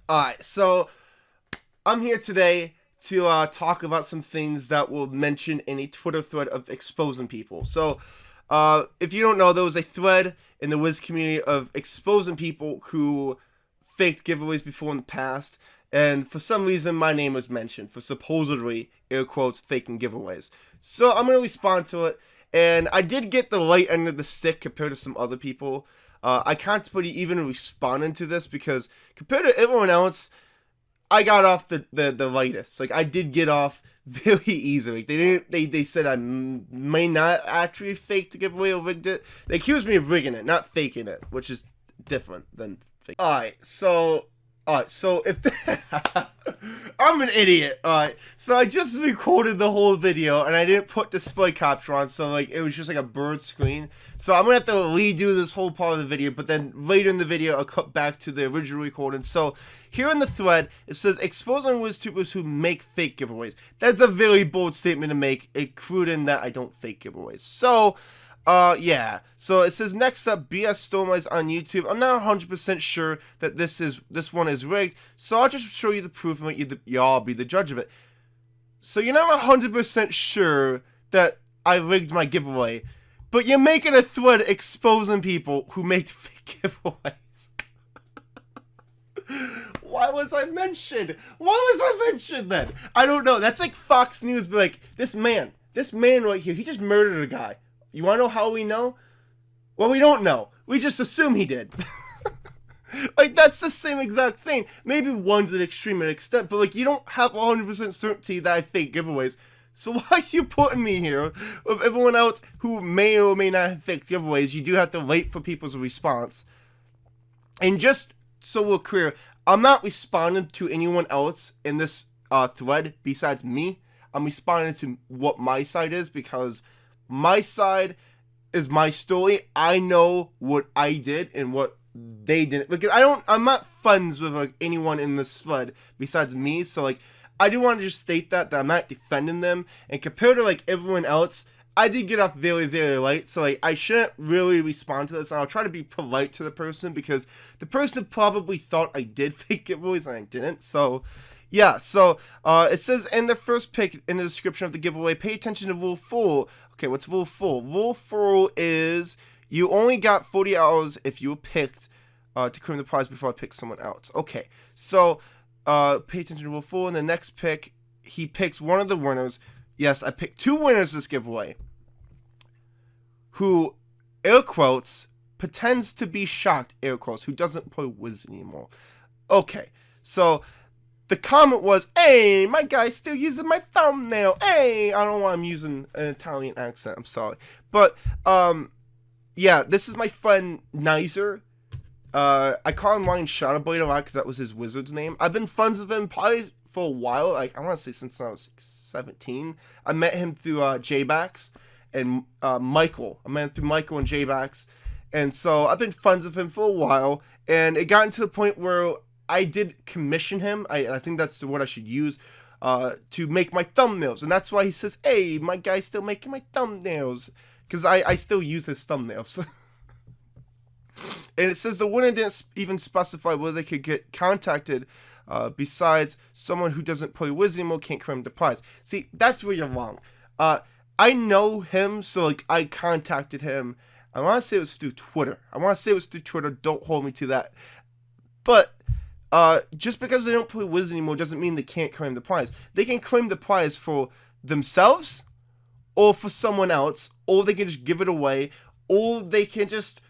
Alright, so I'm here today to talk about some things that will mention in a Twitter thread of exposing people. So, if you don't know, there was a thread in the Wiz community of exposing people who faked giveaways before in the past, and for some reason my name was mentioned for supposedly, air quotes, faking giveaways. So I'm going to respond to it, and I did get the light end of the stick compared to some other people. I contemplated even responding to this because compared to everyone else, I got off the lightest. Like, I did get off very easily. They said I may not actually fake the giveaway or rigged it. They accused me of rigging it, not faking it, which is different than faking. Alright, so if I'm an idiot. Alright, so I just recorded the whole video and I didn't put display capture on, so like it was just like a bird screen. So I'm gonna have to redo this whole part of the video, but then later in the video I'll cut back to the original recording. So here in the thread it says exposing WizTubers who make fake giveaways. That's a very bold statement to make, including that I don't fake giveaways. So yeah. So it says next up, BS Stormlights on YouTube. I'm not 100% sure that this one is rigged, so I'll just show you the proof and let y'all be the judge of it. So you're not 100% sure that I rigged my giveaway, but you're making a thread exposing people who make fake giveaways. Why was I mentioned? Why was I mentioned then? I don't know. That's like Fox News be like, this man right here, he just murdered a guy. You want to know how we know? Well, we don't know. We just assume he did. Like, that's the same exact thing. Maybe one's an extreme extent, but, like, you don't have 100% certainty that I fake giveaways. So why are you putting me here with everyone else who may or may not have faked giveaways? You do have to wait for people's response. And just so we're clear, I'm not responding to anyone else in this thread besides me. I'm responding to what my side is because my side is my story. I know what I did and what they didn't. Because I'm not friends with like anyone in this thread besides me. So like, I do want to just state that I'm not defending them. And compared to like everyone else, I did get off very, very light. So like, I shouldn't really respond to this. And I'll try to be polite to the person because the person probably thought I did fake giveaways and I didn't. So yeah, so it says in the first pick in the description of the giveaway, pay attention to Rule 4. Okay, what's Rule 4? Rule 4 is you only got 40 hours if you were picked to claim the prize before I pick someone else. Okay, so pay attention to Rule 4. And the next pick, he picks one of the winners. Yes, I picked two winners this giveaway. Who, air quotes, pretends to be shocked, air quotes, who doesn't play Wiz anymore. Okay, so the comment was, hey, my guy's still using my thumbnail. Hey, I don't know why I'm using an Italian accent. I'm sorry. But, yeah, this is my friend Nizer. I call him Ryan Shadowblade a lot because that was his wizard's name. I've been friends with him probably for a while. Like, I want to say since I was 17. I met him through J-Bax and Michael. I met him through Michael and J-Bax. And so I've been friends with him for a while. And it got to the point where I did commission him. I think that's the word I should use to make my thumbnails. And that's why he says, hey, my guy's still making my thumbnails. Because I still use his thumbnails. And it says the winner didn't even specify whether they could get contacted besides someone who doesn't play Wiz anymore can't claim the prize. See, that's where you're wrong. I know him, so like I contacted him. I want to say it was through Twitter. Don't hold me to that. But just because they don't play Wiz anymore doesn't mean they can't claim the prize. They can claim the prize for themselves or for someone else, or they can just give it away, or they can just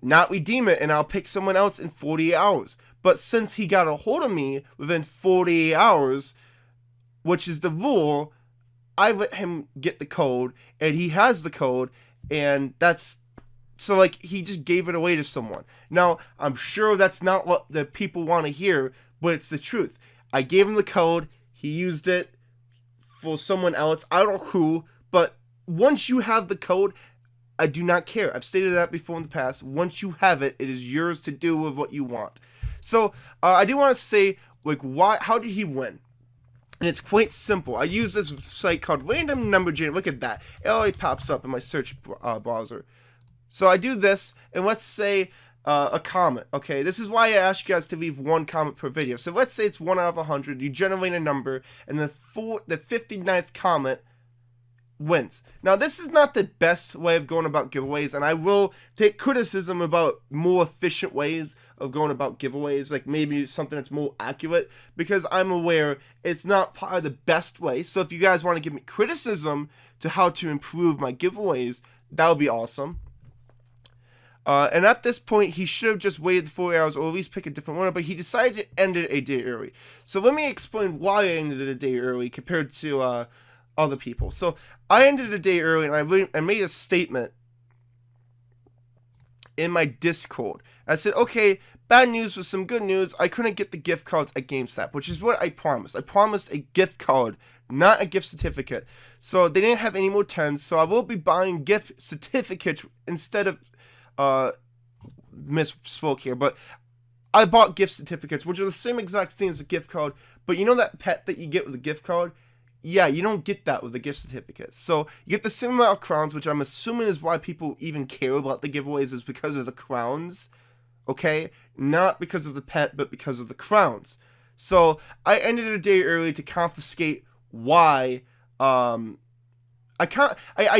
not redeem it and I'll pick someone else in 48 hours. But since he got a hold of me within 48 hours, which is the rule, I let him get the code and he has the code, and that's so like he just gave it away to someone. Now, I'm sure that's not what the people want to hear, but it's the truth. I gave him the code, he used it for someone else, I don't know who, but once you have the code, I do not care. I've stated that before in the past. Once you have it, it is yours to do with what you want. So, I do want to say, like, how did he win? And it's quite simple. I use this site called Random Number Generator. Look at that. It already pops up in my search browser. So I do this, and let's say a comment. Okay, this is why I ask you guys to leave one comment per video. So let's say it's 1 out of 100. You generate a number, and the 59th comment wins. Now, this is not the best way of going about giveaways, and I will take criticism about more efficient ways of going about giveaways, like maybe something that's more accurate, because I'm aware it's not part of the best way. So if you guys want to give me criticism to how to improve my giveaways, that would be awesome. And at this point, he should have just waited 4 hours or at least pick a different winner, but he decided to end it a day early. So let me explain why I ended it a day early compared to other people. So I ended a day early, and I made a statement in my Discord. I said, okay, bad news with some good news. I couldn't get the gift cards at GameStop, which is what I promised. I promised a gift card, not a gift certificate. So they didn't have any more 10s, so I will be buying gift certificates instead of, misspoke here, but I bought gift certificates, which are the same exact thing as a gift card, but you know that pet that you get with a gift card? Yeah, you don't get that with a gift certificate. So you get the same amount of crowns, which I'm assuming is why people even care about the giveaways, is because of the crowns. Okay? Not because of the pet, but because of the crowns. So I ended a day early to confiscate why I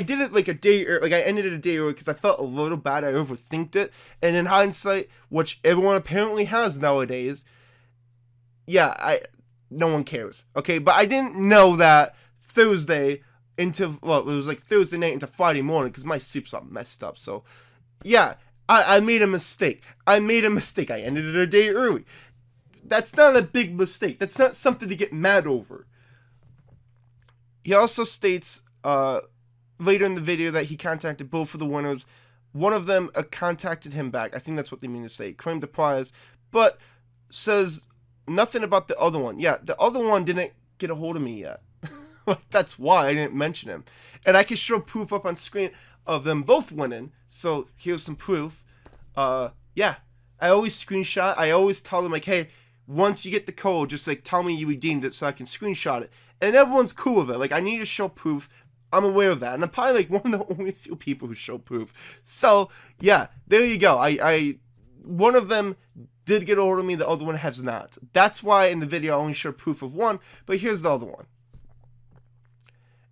did it like a day early, like I ended it a day early because I felt a little bad. I overthinked it, and in hindsight, which everyone apparently has nowadays, yeah, no one cares, okay? But I didn't know that Thursday into, well, it was like Thursday night into Friday morning because my sleep's all messed up. So, yeah, I made a mistake. I ended it a day early. That's not a big mistake. That's not something to get mad over. He also states later in the video that he contacted both of the winners. One of them contacted him back. I think that's what they mean to say. Claimed the prize, but says nothing about the other one. Yeah, the other one didn't get a hold of me yet. That's why I didn't mention him. And I can show proof up on screen of them both winning. So here's some proof. Yeah, I always screenshot. I always tell them, like, hey, once you get the code, just like tell me you redeemed it so I can screenshot it. And everyone's cool with it. Like, I need to show proof. I'm aware of that. And I'm probably like one of the only few people who show proof. So yeah, there you go. One of them did get a hold of me, the other one has not. That's why in the video I only showed proof of one, but here's the other one.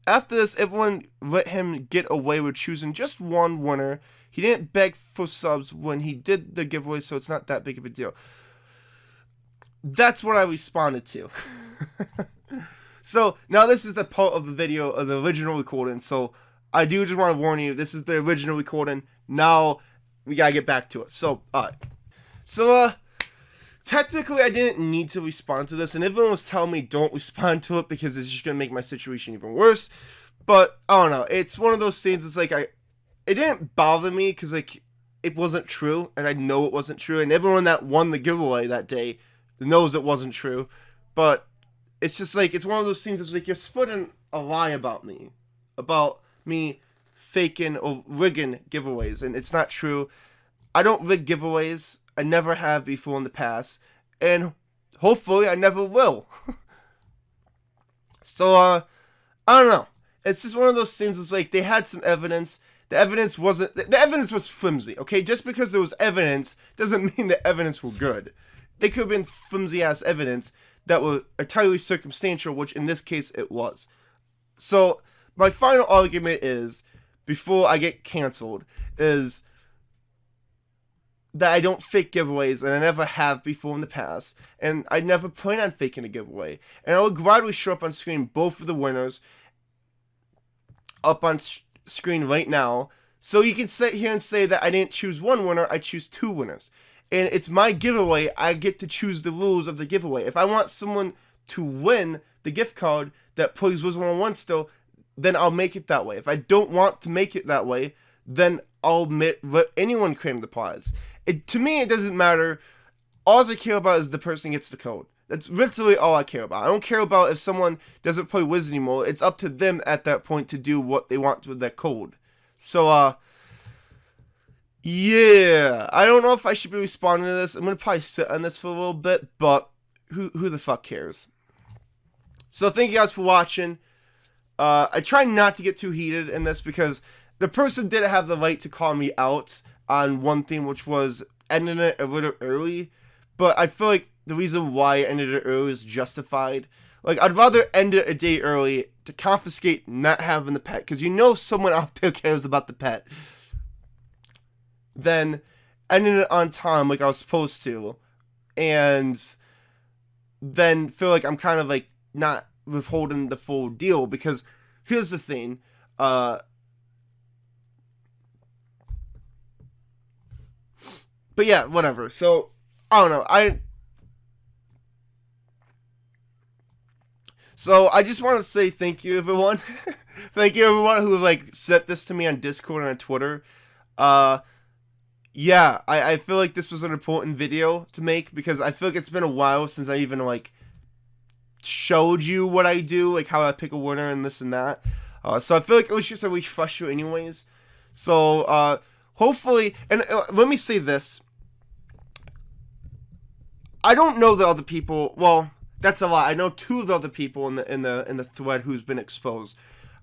After this, everyone let him get away with choosing just one winner. He didn't beg for subs when he did the giveaway, so it's not that big of a deal. That's what I responded to. So, now this is the part of the video of the original recording, so I do just want to warn you, this is the original recording. Now, we gotta get back to it. So, alright. So, technically I didn't need to respond to this, and everyone was telling me don't respond to it because it's just gonna make my situation even worse. But, I don't know, it's one of those things, it's like, it didn't bother me because, like, it wasn't true, and I know it wasn't true, and everyone that won the giveaway that day knows it wasn't true, but it's just like, it's one of those things, it's like you're spreading a lie about me faking or rigging giveaways, and it's not true. I don't rig giveaways. I never have before in the past, and hopefully I never will. So, I don't know. It's just one of those things, it's like, they had some evidence. The evidence was flimsy, okay? Just because there was evidence doesn't mean the evidence were good. They could have been flimsy-ass evidence that were entirely circumstantial, which in this case it was. So, my final argument is, before I get canceled, is that I don't fake giveaways, and I never have before in the past, and I never plan on faking a giveaway. And I will gladly show up on screen both of the winners up on screen right now, so you can sit here and say that I didn't choose one winner, I choose two winners. And it's my giveaway, I get to choose the rules of the giveaway. If I want someone to win the gift card that plays Wizard 101 still, then I'll make it that way. If I don't want to make it that way, then I'll let anyone claim the prize. To me, it doesn't matter. All I care about is the person gets the code. That's literally all I care about. I don't care about if someone doesn't play Wizard anymore. It's up to them at that point to do what they want with that code. So, yeah, I don't know if I should be responding to this. I'm going to probably sit on this for a little bit, but who the fuck cares? So thank you guys for watching. I try not to get too heated in this because the person did have the right to call me out on one thing, which was ending it a little early, but I feel like the reason why I ended it early is justified. Like, I'd rather end it a day early to confiscate not having the pet, because you know someone out there cares about the pet, than ending it on time like I was supposed to, and then feel like I'm kind of like not withholding the full deal. Because here's the thing, but yeah, whatever. So I don't know. So I just want to say thank you, everyone. Thank you, everyone who like sent this to me on Discord and on Twitter. Yeah, I feel like this was an important video to make, because I feel like it's been a while since I even like showed you what I do, like how I pick a winner and this and that. So I feel like it was just a refresher anyways. So hopefully, and let me say this. I don't know the other people. Well, that's a lot. I know 2 of the other people in the thread who's been exposed.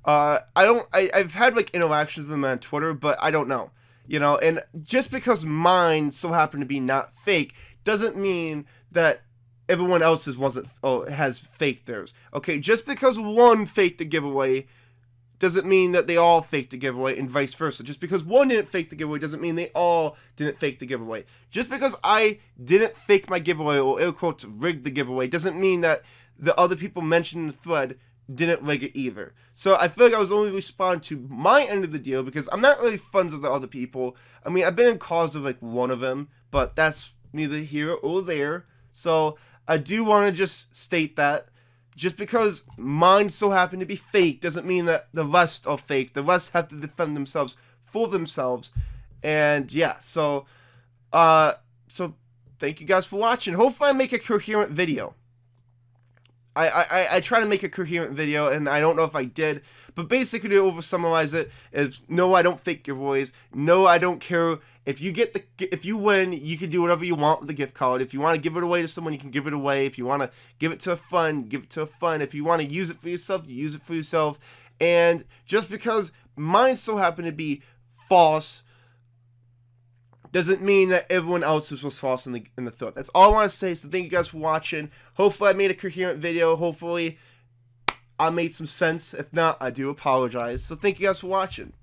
I've had like interactions with them on Twitter, but I don't know. You know, and just because mine so happened to be not fake doesn't mean that everyone else's has faked theirs. Okay, just because one faked the giveaway doesn't mean that they all faked the giveaway, and vice versa. Just because one didn't fake the giveaway doesn't mean they all didn't fake the giveaway. Just because I didn't fake my giveaway, or air quotes rigged the giveaway, doesn't mean that the other people mentioned in the thread didn't rig it either. So I feel like I was only responding to my end of the deal, because I'm not really friends with the other people. I mean, I've been in calls with like one of them, but that's neither here or there. So I do want to just state that just because mine so happened to be fake doesn't mean that the rest are fake. The rest have to defend themselves for themselves. And yeah, so thank you guys for watching. Hopefully I make a coherent video. I try to make a coherent video, and I don't know if I did, but basically to oversummarize it is, no, I don't fake giveaways. No, I don't care if you win, you can do whatever you want with the gift card. If you want to give it away to someone, you can give it away. If you want to give it to a friend, give it to a friend. If you want to use it for yourself, you use it for yourself. And just because mine so happened to be false doesn't mean that everyone else was false in the thread. That's all I want to say. So thank you guys for watching. Hopefully I made a coherent video. Hopefully I made some sense. If not, I do apologize. So thank you guys for watching.